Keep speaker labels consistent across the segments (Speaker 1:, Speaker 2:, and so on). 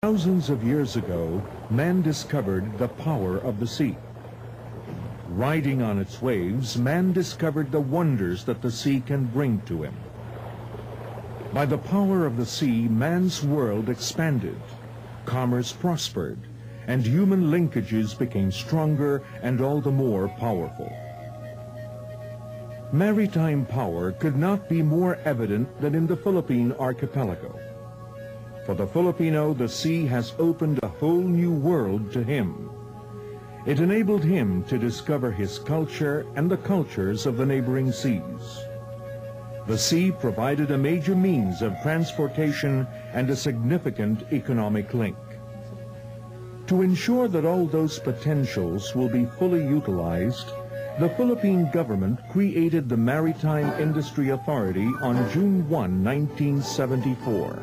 Speaker 1: Thousands of years ago, man discovered the power of the sea. Riding on its waves, man discovered the wonders that the sea can bring to him. By the power of the sea, man's world expanded, commerce prospered, and human linkages became stronger and all the more powerful. Maritime power could not be more evident than in the Philippine archipelago. For the Filipino, the sea has opened a whole new world to him. It enabled him to discover his culture and the cultures of the neighboring seas. The sea provided a major means of transportation and a significant economic link. To ensure that all those potentials will be fully utilized, the Philippine government created the Maritime Industry Authority on June 1, 1974.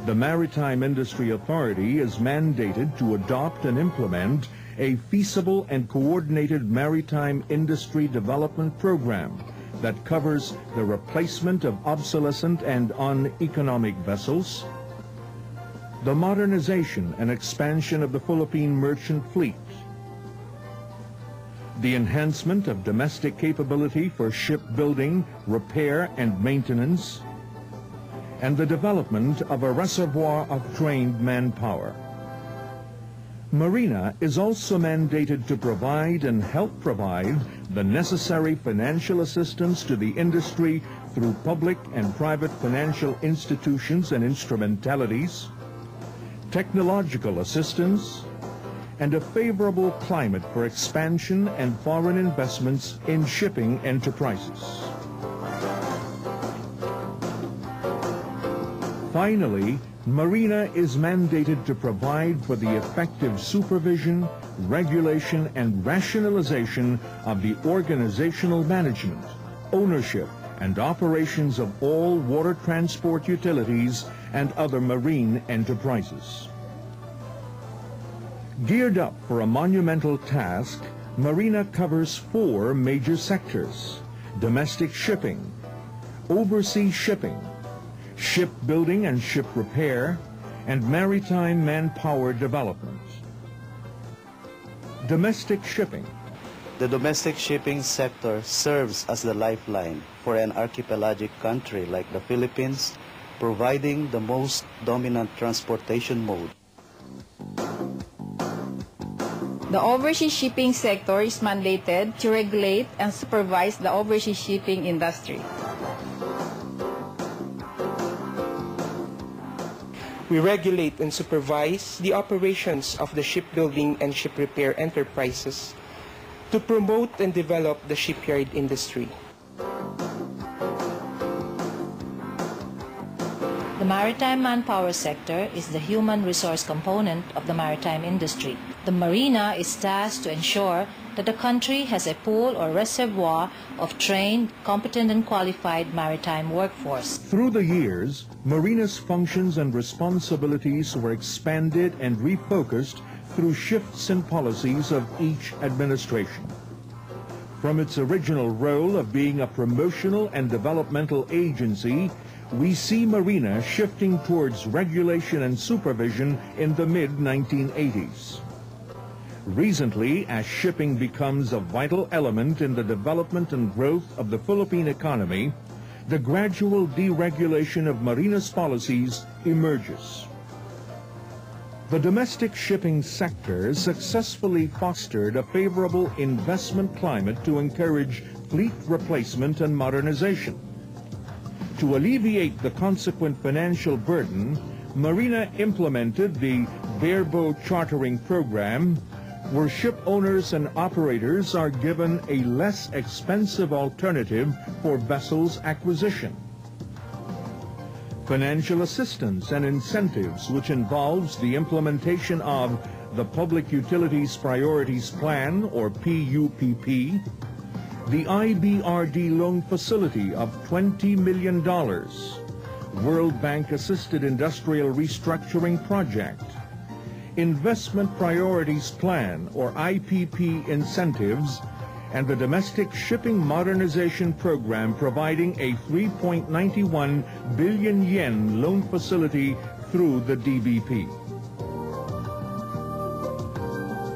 Speaker 1: The Maritime Industry Authority is mandated to adopt and implement a feasible and coordinated maritime industry development program that covers the replacement of obsolescent and uneconomic vessels, the modernization and expansion of the Philippine merchant fleet, the enhancement of domestic capability for shipbuilding, repair, and maintenance, and the development of a reservoir of trained manpower. Marina is also mandated to provide and help provide the necessary financial assistance to the industry through public and private financial institutions and instrumentalities, technological assistance, and a favorable climate for expansion and foreign investments in shipping enterprises. Finally, Marina is mandated to provide for the effective supervision, regulation, and rationalization of the organizational management, ownership, and operations of all water transport utilities and other marine enterprises. Geared up for a monumental task, Marina covers 4 major sectors: domestic shipping, overseas shipping, shipbuilding and ship repair, and maritime manpower development. Domestic shipping.
Speaker 2: The domestic shipping sector serves as the lifeline for an archipelagic country like the Philippines, providing the most dominant transportation mode.
Speaker 3: The overseas shipping sector is mandated to regulate and supervise the overseas shipping industry.
Speaker 4: We regulate and supervise the operations of the shipbuilding and ship repair enterprises to promote and develop the shipyard industry.
Speaker 5: The maritime manpower sector is the human resource component of the maritime industry. The Marina is tasked to ensure that the country has a pool or reservoir of trained, competent, and qualified maritime workforce.
Speaker 1: Through the years, Marina's functions and responsibilities were expanded and refocused through shifts in policies of each administration. From its original role of being a promotional and developmental agency, we see Marina shifting towards regulation and supervision in the mid-1980s. Recently, as shipping becomes a vital element in the development and growth of the Philippine economy, the gradual deregulation of Marina's policies emerges. The domestic shipping sector successfully fostered a favorable investment climate to encourage fleet replacement and modernization. To alleviate the consequent financial burden, Marina implemented the bareboat chartering program, where ship owners and operators are given a less expensive alternative for vessels acquisition. Financial assistance and incentives, which involves the implementation of the Public Utilities Priorities Plan, or PUPP, the IBRD loan facility of $20 million, World Bank-assisted industrial restructuring project, Investment Priorities Plan, or IPP incentives, and the Domestic Shipping Modernization Program providing a 3.91 billion yen loan facility through the DBP.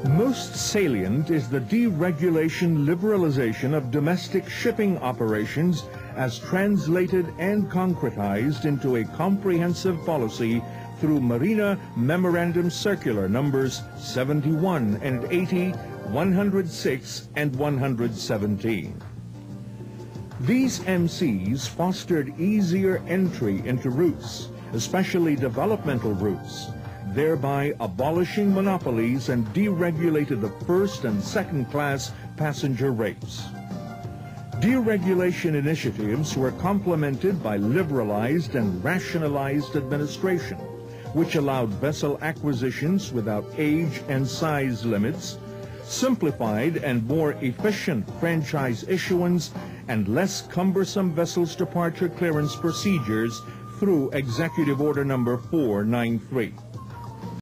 Speaker 1: Most salient is the deregulation liberalization of domestic shipping operations as translated and concretized into a comprehensive policy through Marina Memorandum Circular numbers 71 and 80, 106 and 117. These MCs fostered easier entry into routes, especially developmental routes, thereby abolishing monopolies and deregulated the first and second class passenger rates. Deregulation initiatives were complemented by liberalized and rationalized administration, which allowed vessel acquisitions without age and size limits, simplified and more efficient franchise issuance, and less cumbersome vessels departure clearance procedures through Executive Order Number 493.